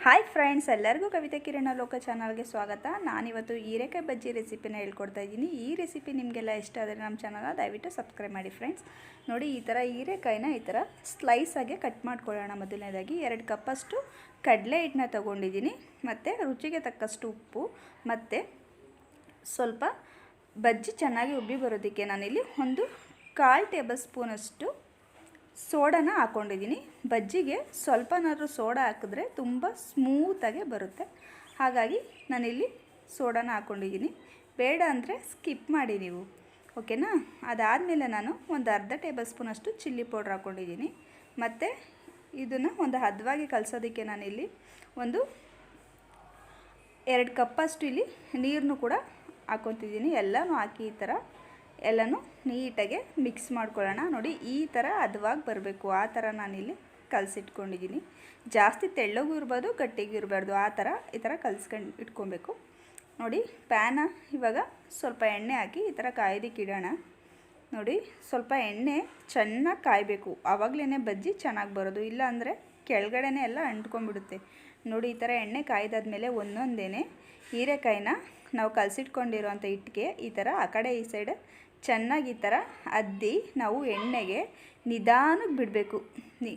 Hi friends, ಎಲ್ಲರಿಗೂ ಕವಿತಾಕಿರಣಲೋಕ ಚಾನಲ್ಗೆ ಸ್ವಾಗತ. ನಾನಿವತ್ತು ಹೀರೆಕಾಯಿ ಬಜ್ಜಿ ರೆಸಿಪಿನ ಹೇಳ್ಕೊಡ್ತಾ ಇದ್ದೀನಿ. ಈ ರೆಸಿಪಿ ನಿಮಗೆಲ್ಲ ಇಷ್ಟ ಆದರೆ ನಮ್ಮ ಚಾನಲ್ನ ದಯವಿಟ್ಟು ಸಬ್ಸ್ಕ್ರೈಬ್ ಮಾಡಿ ಫ್ರೆಂಡ್ಸ್. ನೋಡಿ, ಈ ಥರ ಹೀರೆಕಾಯಿನ ಈ ಥರ ಸ್ಲೈಸಾಗಿ ಕಟ್ ಮಾಡ್ಕೊಳ್ಳೋಣ. ಮೊದಲನೇದಾಗಿ 2 ಕಪ್ಪಷ್ಟು ಕಡಲೆ ಹಿಟ್ಟನ್ನ ತೊಗೊಂಡಿದ್ದೀನಿ, ಮತ್ತು ರುಚಿಗೆ ತಕ್ಕಷ್ಟು ಉಪ್ಪು, ಮತ್ತು ಸ್ವಲ್ಪ ಬಜ್ಜಿ ಚೆನ್ನಾಗಿ ಉಬ್ಬಿ ಬರೋದಕ್ಕೆ ನಾನಿಲ್ಲಿ ಒಂದು 1/4 ಟೇಬಲ್ ಸ್ಪೂನಷ್ಟು ಸೋಡಾನ ಹಾಕ್ಕೊಂಡಿದ್ದೀನಿ. ಬಜ್ಜಿಗೆ ಸ್ವಲ್ಪನಾದರೂ ಸೋಡಾ ಹಾಕಿದ್ರೆ ತುಂಬ ಸ್ಮೂತಾಗೆ ಬರುತ್ತೆ, ಹಾಗಾಗಿ ನಾನಿಲ್ಲಿ ಸೋಡಾನ ಹಾಕ್ಕೊಂಡಿದ್ದೀನಿ. ಬೇಡ ಅಂದರೆ ಸ್ಕಿಪ್ ಮಾಡಿ ನೀವು, ಓಕೆನಾ. ಅದಾದಮೇಲೆ ನಾನು ಒಂದು ಅರ್ಧ ಟೇಬಲ್ ಸ್ಪೂನಷ್ಟು ಚಿಲ್ಲಿ ಪೌಡ್ರ್ ಹಾಕ್ಕೊಂಡಿದ್ದೀನಿ. ಮತ್ತು ಇದನ್ನು ಒಂದು ಹದವಾಗಿ ಕಲಸೋದಕ್ಕೆ ನಾನಿಲ್ಲಿ ಒಂದು 2 ಕಪ್ಪಷ್ಟು ಇಲ್ಲಿ ನೀರನ್ನು ಕೂಡ ಹಾಕ್ಕೊತಿದ್ದೀನಿ. ಎಲ್ಲನೂ ಹಾಕಿ ಈ ಥರ ಎಲ್ಲನೂ ನೀಟಾಗಿ ಮಿಕ್ಸ್ ಮಾಡ್ಕೊಳ್ಳೋಣ. ನೋಡಿ, ಈ ಥರ ಹದವಾಗಿ ಬರಬೇಕು, ಆ ಥರ ನಾನಿಲ್ಲಿ ಕಲಸಿಟ್ಕೊಂಡಿದ್ದೀನಿ. ಜಾಸ್ತಿ ತೆಳ್ಳಗೂ ಇರ್ಬೋದು, ಗಟ್ಟಿಗೂ ಇರಬಾರ್ದು, ಆ ಥರ ಈ ಥರ ಕಲಸ್ಕೊಂಡು ಇಟ್ಕೊಬೇಕು. ನೋಡಿ, ಪ್ಯಾನ ಇವಾಗ ಸ್ವಲ್ಪ ಎಣ್ಣೆ ಹಾಕಿ ಈ ಥರ ಕಾಯೋದಕ್ಕೆ ಇಡೋಣ. ನೋಡಿ, ಸ್ವಲ್ಪ ಎಣ್ಣೆ ಚೆನ್ನಾಗಿ ಕಾಯಬೇಕು, ಆವಾಗಲೇ ಬಜ್ಜಿ ಚೆನ್ನಾಗಿ ಬರೋದು, ಇಲ್ಲಾಂದರೆ ಕೆಳಗಡೆನೇ ಎಲ್ಲ ಅಂಟ್ಕೊಂಡ್ಬಿಡುತ್ತೆ. ನೋಡಿ, ಈ ಥರ ಎಣ್ಣೆ ಕಾಯ್ದಾದ್ಮೇಲೆ ಒಂದೊಂದೇ ಹೀರೆಕಾಯಿನ ನಾವು ಕಲಸಿಟ್ಕೊಂಡಿರೋಂಥ ಹಿಟ್ಟಿಗೆ ಈ ಥರ ಆ ಕಡೆ ಈ ಸೈಡ್ ಚೆನ್ನಾಗಿ ಈ ಥರ ಅದ್ದಿ ನಾವು ಎಣ್ಣೆಗೆ ನಿಧಾನಕ್ಕೆ ಬಿಡಬೇಕು.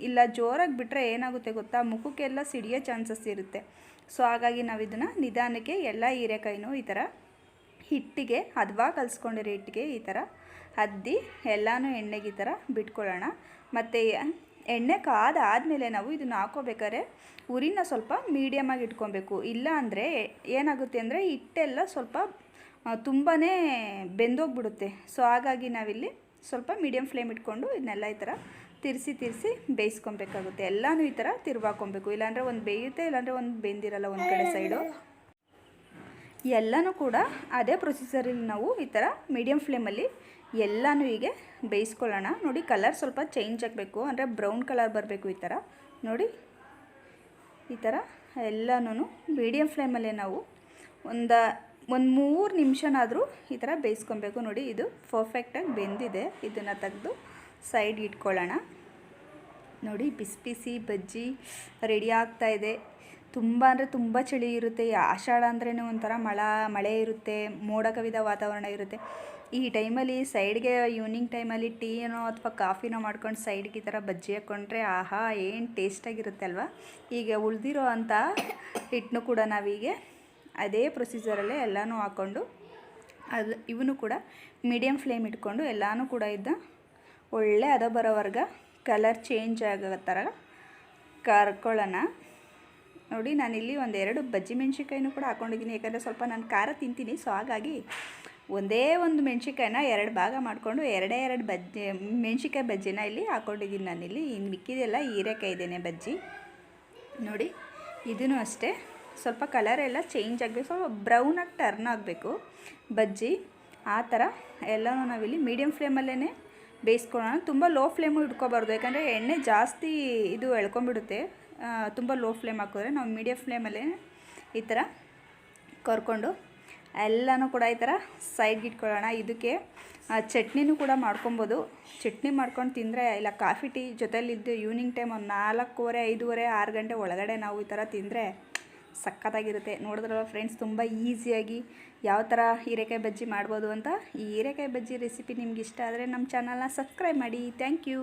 ಇಲ್ಲ ಜೋರಾಗಿ ಬಿಟ್ಟರೆ ಏನಾಗುತ್ತೆ ಗೊತ್ತಾ, ಮುಖಕ್ಕೆಲ್ಲ ಸಿಡಿಯೋ ಚಾನ್ಸಸ್ ಇರುತ್ತೆ. ಸೊ ಹಾಗಾಗಿ ನಾವು ಇದನ್ನು ನಿಧಾನಕ್ಕೆ ಎಲ್ಲ ಹೀರೆಕಾಯಿನೂ ಈ ಥರ ಹಿಟ್ಟಿಗೆ ಹದವಾಗಿ ಕಲಿಸ್ಕೊಂಡಿರೋ ಹಿಟ್ಟಿಗೆ ಈ ಥರ ಅದ್ದಿ ಎಲ್ಲನೂ ಎಣ್ಣೆಗೆ ಈ ಥರ ಬಿಟ್ಕೊಳ್ಳೋಣ. ಮತ್ತು ಎಣ್ಣೆ ಕಾದಾದಮೇಲೆ ನಾವು ಇದನ್ನು ಹಾಕೋಬೇಕಾದ್ರೆ ಉರಿನ ಸ್ವಲ್ಪ ಮೀಡಿಯಮಾಗಿ ಇಟ್ಕೊಬೇಕು. ಇಲ್ಲ ಅಂದರೆ ಏನಾಗುತ್ತೆ ಅಂದರೆ ಹಿಟ್ಟೆಲ್ಲ ಸ್ವಲ್ಪ ತುಂಬಾ ಬೆಂದೋಗ್ಬಿಡುತ್ತೆ. ಸೊ ಹಾಗಾಗಿ ನಾವಿಲ್ಲಿ ಸ್ವಲ್ಪ ಮೀಡಿಯಮ್ ಫ್ಲೇಮ್ ಇಟ್ಕೊಂಡು ಇದನ್ನೆಲ್ಲ ಈ ಥರ ತಿರ್ಸಿ ಬೇಯಿಸ್ಕೊಬೇಕಾಗುತ್ತೆ. ಎಲ್ಲನೂ ಈ ಥರ ತಿರ್ವಾಕೊಬೇಕು, ಇಲ್ಲಾಂದರೆ ಒಂದು ಬೇಯುತ್ತೆ, ಇಲ್ಲಾಂದರೆ ಒಂದು ಬೆಂದಿರಲ್ಲ ಒಂದು ಕಡೆ ಸೈಡು. ಎಲ್ಲನೂ ಕೂಡ ಅದೇ ಪ್ರೊಸೀಜರಲ್ಲಿ ನಾವು ಈ ಥರ ಮೀಡಿಯಮ್ ಫ್ಲೇಮಲ್ಲಿ ಎಲ್ಲನೂ ಹೀಗೆ ಬೇಯಿಸ್ಕೊಳ್ಳೋಣ. ನೋಡಿ, ಕಲರ್ ಸ್ವಲ್ಪ ಚೇಂಜ್ ಆಗಬೇಕು, ಅಂದರೆ ಬ್ರೌನ್ ಕಲರ್ ಬರಬೇಕು. ಈ ಥರ ನೋಡಿ, ಈ ಥರ ಎಲ್ಲನೂ ಮೀಡಿಯಮ್ ಫ್ಲೇಮಲ್ಲೇ ನಾವು ಒಂದು 3 ನಿಮಿಷನಾದರೂ ಈ ಥರ ಬೇಯಿಸ್ಕೊಬೇಕು. ನೋಡಿ, ಇದು ಪರ್ಫೆಕ್ಟಾಗಿ ಬೆಂದಿದೆ. ಇದನ್ನು ತೆಗೆದು ಸೈಡ್ ಇಟ್ಕೊಳ್ಳೋಣ. ನೋಡಿ, ಬಿಸಿ ಬಿಸಿ ಬಜ್ಜಿ ರೆಡಿ ಆಗ್ತಾಯಿದೆ. ತುಂಬ ಅಂದರೆ ತುಂಬ ಚಳಿ ಇರುತ್ತೆ. ಆಷಾಢ ಅಂದ್ರೇ ಒಂಥರ ಮಳೆ ಇರುತ್ತೆ, ಮೋಡ ಕವಿದ ವಾತಾವರಣ ಇರುತ್ತೆ. ಈ ಟೈಮಲ್ಲಿ ಸೈಡ್ಗೆ ಈವ್ನಿಂಗ್ ಟೈಮಲ್ಲಿ ಟೀನೋ ಅಥವಾ ಕಾಫಿನೋ ಮಾಡ್ಕೊಂಡು ಸೈಡ್ಗೆ ಈ ಥರ ಬಜ್ಜಿ ಹಾಕ್ಕೊಂಡ್ರೆ ಆಹಾ, ಏನು ಟೇಸ್ಟಾಗಿರುತ್ತೆ ಅಲ್ವಾ. ಈಗ ಉಳಿದಿರೋ ಅಂಥ ಹಿಟ್ಟನ್ನು ಕೂಡ ನಾವೀಗೆ ಅದೇ ಪ್ರೊಸೀಜರಲ್ಲೇ ಎಲ್ಲನೂ ಹಾಕ್ಕೊಂಡು ಇವನು ಕೂಡ ಮೀಡಿಯಮ್ ಫ್ಲೇಮ್ ಇಟ್ಕೊಂಡು ಎಲ್ಲನೂ ಕೂಡ ಒಳ್ಳೆ ಹದ ಬರೋವರೆಗೆ ಕಲರ್ ಚೇಂಜ್ ಆಗೋ ಥರ ಕರ್ಕೊಳ್ಳೋಣ. ನೋಡಿ, ನಾನಿಲ್ಲಿ 2 ಬಜ್ಜಿ ಮೆಣ್ಸಿನ್ಕಾಯಿನೂ ಕೂಡ ಹಾಕ್ಕೊಂಡಿದ್ದೀನಿ, ಯಾಕಂದರೆ ಸ್ವಲ್ಪ ನಾನು ಖಾರ ತಿಂತೀನಿ. ಸೊ ಹಾಗಾಗಿ ಒಂದೇ ಒಂದು ಮೆಣ್ಸಿನ್ಕಾಯಿನ 2 ಭಾಗ ಮಾಡಿಕೊಂಡು 2 ಬಜ್ಜಿ ಮೆಣ್ಸಿನ್ಕಾಯಿ ಬಜ್ಜಿನ ಇಲ್ಲಿ ಹಾಕ್ಕೊಂಡಿದ್ದೀನಿ ನಾನಿಲ್ಲಿ. ಇನ್ನು ಮಿಕ್ಕಿದೆಲ್ಲ ಹೀರೆಕಾಯಿ ಇದ್ದೇನೆ ಬಜ್ಜಿ. ನೋಡಿ, ಇದೂ ಅಷ್ಟೇ ಸ್ವಲ್ಪ ಕಲರ್ ಎಲ್ಲ ಚೇಂಜ್ ಆಗಬೇಕು, ಸ್ವಲ್ಪ ಬ್ರೌನಾಗಿ ಟರ್ನ್ ಆಗಬೇಕು ಬಜ್ಜಿ. ಆ ಥರ ಎಲ್ಲನೂ ನಾವಿಲ್ಲಿ ಮೀಡಿಯಮ್ ಫ್ಲೇಮಲ್ಲೇ ಬೇಯಿಸ್ಕೊಳ್ಳೋಣ. ತುಂಬ ಲೋ ಫ್ಲೇಮು ಇಟ್ಕೋಬಾರ್ದು, ಯಾಕಂದರೆ ಎಣ್ಣೆ ಜಾಸ್ತಿ ಇದು ಎಳ್ಕೊಂಬಿಡುತ್ತೆ. ತುಂಬ ಲೋ ಫ್ಲೇಮ್ ಹಾಕಿದ್ರೆ ನಾವು ಮೀಡಿಯಮ್ ಫ್ಲೇಮಲ್ಲೇ ಈ ಥರ ಕರ್ಕೊಂಡು ಎಲ್ಲನೂ ಕೂಡ ಈ ಥರ ಸೈಡ್ಗೆ ಇಟ್ಕೊಳ್ಳೋಣ. ಇದಕ್ಕೆ ಚಟ್ನಿನೂ ಕೂಡ ಮಾಡ್ಕೊಬೋದು. ಚಟ್ನಿ ಮಾಡ್ಕೊಂಡು ತಿಂದರೆ, ಇಲ್ಲ ಕಾಫಿ ಟೀ ಜೊತೆಲಿದ್ದು ಈವ್ನಿಂಗ್ ಟೈಮ್ ಒಂದು 4:15, 5:30, 6 ಗಂಟೆ ಒಳಗಡೆ ನಾವು ಈ ಥರ ತಿಂದರೆ ಸಖತ್ತಾಗಿರುತ್ತೆ. ನೋಡಿದ್ರಲ್ಲ ಫ್ರೆಂಡ್ಸ್, ತುಂಬ ಈಸಿಯಾಗಿ ಯಾವ ಥರ ಹೀರೆಕಾಯಿ ಬಜ್ಜಿ ಮಾಡ್ಬೋದು ಅಂತ. ಈ ಹೀರೆಕಾಯಿ ಬಜ್ಜಿ ರೆಸಿಪಿ ನಿಮ್ಗೆ ಇಷ್ಟ ಆದರೆ ನಮ್ಮ ಚಾನಲ್ನ ಸಬ್ಸ್ಕ್ರೈಬ್ ಮಾಡಿ. Thank you.